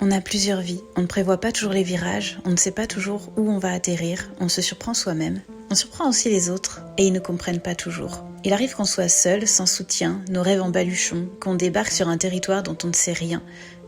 On a plusieurs vies, on ne prévoit pas toujours les virages, on ne sait pas toujours où on va atterrir, on se surprend soi-même. On surprend aussi les autres, et ils ne comprennent pas toujours. Il arrive qu'on soit seul, sans soutien, nos rêves en baluchon, qu'on débarque sur un territoire dont on ne sait rien,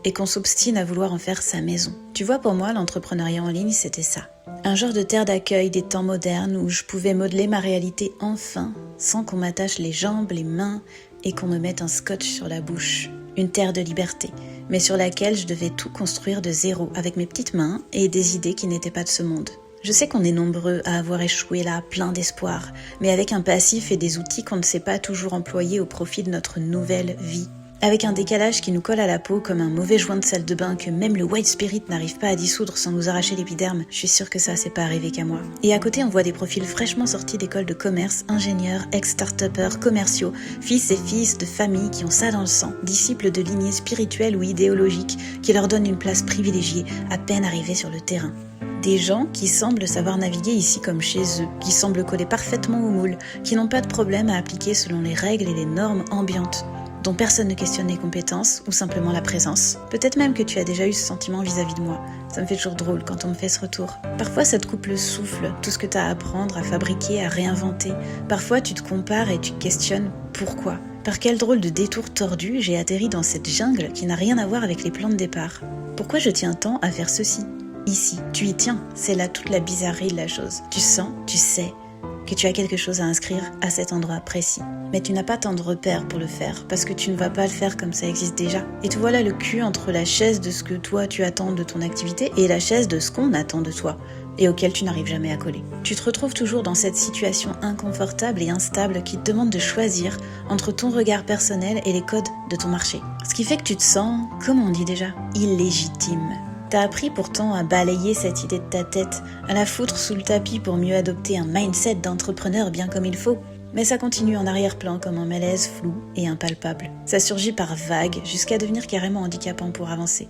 et qu'on s'obstine à vouloir en faire sa maison. Tu vois, pour moi, l'entrepreneuriat en ligne, c'était ça. Un genre de terre d'accueil des temps modernes où je pouvais modeler ma réalité enfin, sans qu'on m'attache les jambes, les mains, et qu'on me mette un scotch sur la bouche. Une terre de liberté, mais sur laquelle je devais tout construire de zéro, avec mes petites mains et des idées qui n'étaient pas de ce monde. Je sais qu'on est nombreux à avoir échoué là, plein d'espoir, mais avec un passif et des outils qu'on ne sait pas toujours employer au profit de notre nouvelle vie. Avec un décalage qui nous colle à la peau comme un mauvais joint de salle de bain que même le white spirit n'arrive pas à dissoudre sans nous arracher l'épiderme, je suis sûre que ça c'est pas arrivé qu'à moi. Et à côté on voit des profils fraîchement sortis d'écoles de commerce, ingénieurs, ex-start-upers, commerciaux, fils et filles de famille qui ont ça dans le sang, disciples de lignées spirituelles ou idéologiques qui leur donnent une place privilégiée à peine arrivés sur le terrain. Des gens qui semblent savoir naviguer ici comme chez eux, qui semblent coller parfaitement au moule, qui n'ont pas de problème à appliquer selon les règles et les normes ambiantes, dont personne ne questionne les compétences ou simplement la présence. Peut-être même que tu as déjà eu ce sentiment vis-à-vis de moi. Ça me fait toujours drôle quand on me fait ce retour. Parfois ça te coupe le souffle, tout ce que tu as à apprendre, à fabriquer, à réinventer. Parfois tu te compares et tu te questionnes pourquoi. Par quel drôle de détour tordu j'ai atterri dans cette jungle qui n'a rien à voir avec les plans de départ. Pourquoi je tiens tant à faire ceci ? Ici, tu y tiens, c'est là toute la bizarrerie de la chose. Tu sens, tu sais que tu as quelque chose à inscrire à cet endroit précis. Mais tu n'as pas tant de repères pour le faire, parce que tu ne vas pas le faire comme ça existe déjà. Et te voilà le cul entre la chaise de ce que toi tu attends de ton activité et la chaise de ce qu'on attend de toi, et auquel tu n'arrives jamais à coller. Tu te retrouves toujours dans cette situation inconfortable et instable qui te demande de choisir entre ton regard personnel et les codes de ton marché. Ce qui fait que tu te sens, comment on dit déjà, illégitime. T'as appris pourtant à balayer cette idée de ta tête, à la foutre sous le tapis pour mieux adopter un mindset d'entrepreneur bien comme il faut. Mais ça continue en arrière-plan comme un malaise flou et impalpable. Ça surgit par vagues jusqu'à devenir carrément handicapant pour avancer.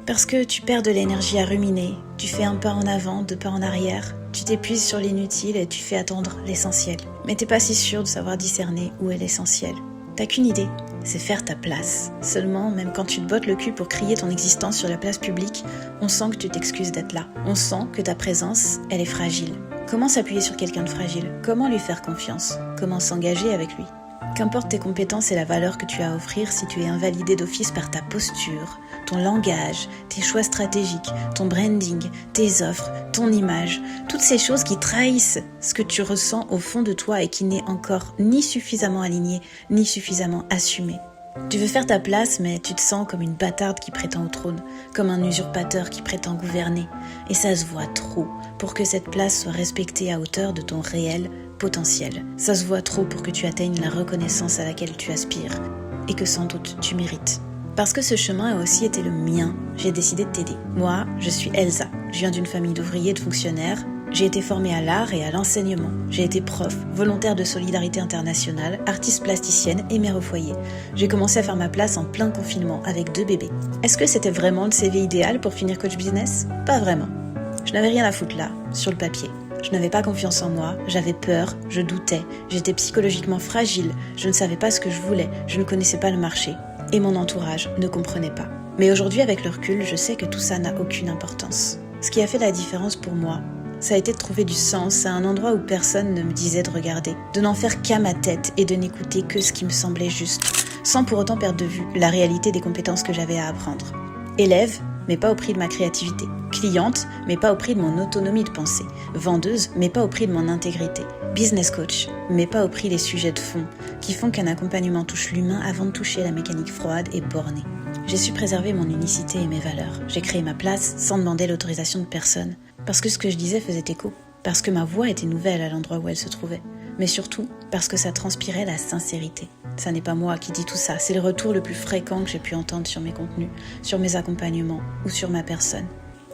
Parce que tu perds de l'énergie à ruminer, tu fais un pas en avant, 2 pas en arrière, tu t'épuises sur l'inutile et tu fais attendre l'essentiel. Mais t'es pas si sûr de savoir discerner où est l'essentiel. T'as qu'une idée, c'est faire ta place. Seulement, même quand tu te bottes le cul pour crier ton existence sur la place publique, on sent que tu t'excuses d'être là. On sent que ta présence, elle est fragile. Comment s'appuyer sur quelqu'un de fragile ? Comment lui faire confiance ? Comment s'engager avec lui ? Qu'importe tes compétences et la valeur que tu as à offrir si tu es invalidé d'office par ta posture, ton langage, tes choix stratégiques, ton branding, tes offres, ton image, toutes ces choses qui trahissent ce que tu ressens au fond de toi et qui n'est encore ni suffisamment aligné, ni suffisamment assumé. Tu veux faire ta place, mais tu te sens comme une bâtarde qui prétend au trône, comme un usurpateur qui prétend gouverner. Et ça se voit trop pour que cette place soit respectée à hauteur de ton réel potentiel. Ça se voit trop pour que tu atteignes la reconnaissance à laquelle tu aspires et que sans doute tu mérites. Parce que ce chemin a aussi été le mien, j'ai décidé de t'aider. Moi, je suis Elsa. Je viens d'une famille d'ouvriers et de fonctionnaires. J'ai été formée à l'art et à l'enseignement. J'ai été prof, volontaire de solidarité internationale, artiste plasticienne et mère au foyer. J'ai commencé à faire ma place en plein confinement avec 2 bébés. Est-ce que c'était vraiment le CV idéal pour finir coach business ? Pas vraiment. Je n'avais rien à foutre là, sur le papier. Je n'avais pas confiance en moi, j'avais peur, je doutais, j'étais psychologiquement fragile, je ne savais pas ce que je voulais, je ne connaissais pas le marché. Et mon entourage ne comprenait pas. Mais aujourd'hui, avec le recul, je sais que tout ça n'a aucune importance. Ce qui a fait la différence pour moi, ça a été de trouver du sens à un endroit où personne ne me disait de regarder, de n'en faire qu'à ma tête et de n'écouter que ce qui me semblait juste, sans pour autant perdre de vue la réalité des compétences que j'avais à apprendre. Élève, mais pas au prix de ma créativité. Cliente, mais pas au prix de mon autonomie de pensée. Vendeuse, mais pas au prix de mon intégrité. Business coach, mais pas au prix des sujets de fond, qui font qu'un accompagnement touche l'humain avant de toucher la mécanique froide et bornée. J'ai su préserver mon unicité et mes valeurs. J'ai créé ma place sans demander l'autorisation de personne. Parce que ce que je disais faisait écho. Parce que ma voix était nouvelle à l'endroit où elle se trouvait. Mais surtout, parce que ça transpirait la sincérité. Ça n'est pas moi qui dis tout ça, c'est le retour le plus fréquent que j'ai pu entendre sur mes contenus, sur mes accompagnements ou sur ma personne.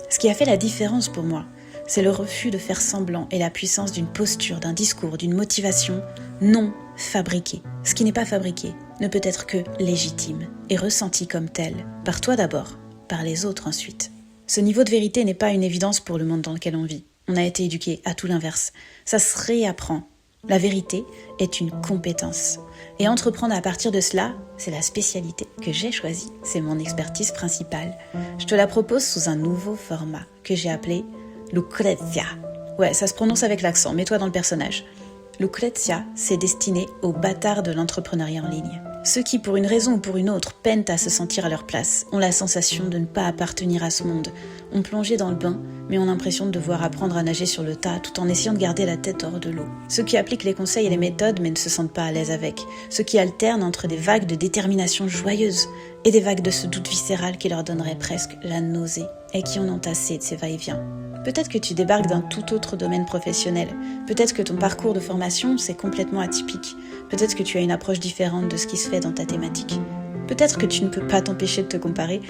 Ce qui a fait la différence pour moi, c'est le refus de faire semblant et la puissance d'une posture, d'un discours, d'une motivation non fabriquée. Ce qui n'est pas fabriqué ne peut être que légitime et ressenti comme tel, par toi d'abord, par les autres ensuite. Ce niveau de vérité n'est pas une évidence pour le monde dans lequel on vit. On a été éduqué à tout l'inverse. Ça se réapprend. La vérité est une compétence. Et entreprendre à partir de cela, c'est la spécialité que j'ai choisie. C'est mon expertise principale. Je te la propose sous un nouveau format que j'ai appelé Lucrezia. Ouais, ça se prononce avec l'accent, mets-toi dans le personnage. Lucrezia, c'est destiné aux bâtards de l'entrepreneuriat en ligne. Ceux qui, pour une raison ou pour une autre, peinent à se sentir à leur place, ont la sensation de ne pas appartenir à ce monde, ont plongé dans le bain, mais ont l'impression de devoir apprendre à nager sur le tas tout en essayant de garder la tête hors de l'eau. Ceux qui appliquent les conseils et les méthodes mais ne se sentent pas à l'aise avec. Ceux qui alternent entre des vagues de détermination joyeuse et des vagues de ce doute viscéral qui leur donnerait presque la nausée et qui en ont assez de ces va-et-vient. Peut-être que tu débarques d'un tout autre domaine professionnel. Peut-être que ton parcours de formation, c'est complètement atypique. Peut-être que tu as une approche différente de ce qui se fait dans ta thématique. Peut-être que tu ne peux pas t'empêcher de te comparer.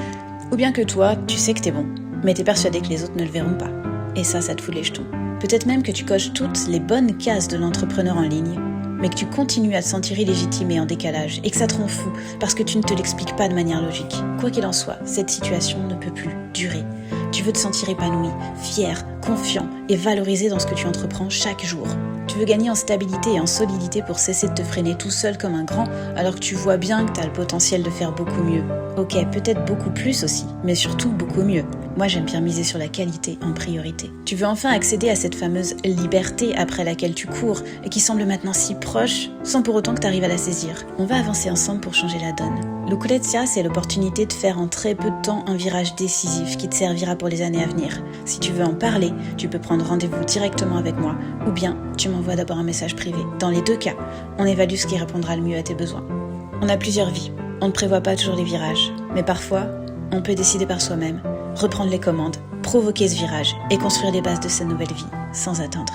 Ou bien que toi, tu sais que t'es bon, mais t'es persuadé que les autres ne le verront pas. Et ça te fout les jetons. Peut-être même que tu coches toutes les bonnes cases de l'entrepreneur en ligne, mais que tu continues à te sentir illégitime et en décalage, et que ça te rend fou parce que tu ne te l'expliques pas de manière logique. Quoi qu'il en soit, cette situation ne peut plus durer. Tu veux te sentir épanoui, fier, confiant et valorisé dans ce que tu entreprends chaque jour. Tu veux gagner en stabilité et en solidité pour cesser de te freiner tout seul comme un grand, alors que tu vois bien que tu as le potentiel de faire beaucoup mieux. Ok, peut-être beaucoup plus aussi, mais surtout beaucoup mieux. Moi, j'aime bien miser sur la qualité en priorité. Tu veux enfin accéder à cette fameuse liberté après laquelle tu cours et qui semble maintenant si proche, sans pour autant que tu arrives à la saisir. On va avancer ensemble pour changer la donne. Lucrezia, c'est l'opportunité de faire en très peu de temps un virage décisif qui te servira pour les années à venir. Si tu veux en parler, tu peux prendre rendez-vous directement avec moi ou bien tu m'envoies d'abord un message privé. Dans les deux cas, on évalue ce qui répondra le mieux à tes besoins. On a plusieurs vies. On ne prévoit pas toujours les virages, mais parfois, on peut décider par soi-même, reprendre les commandes, provoquer ce virage et construire les bases de sa nouvelle vie sans attendre.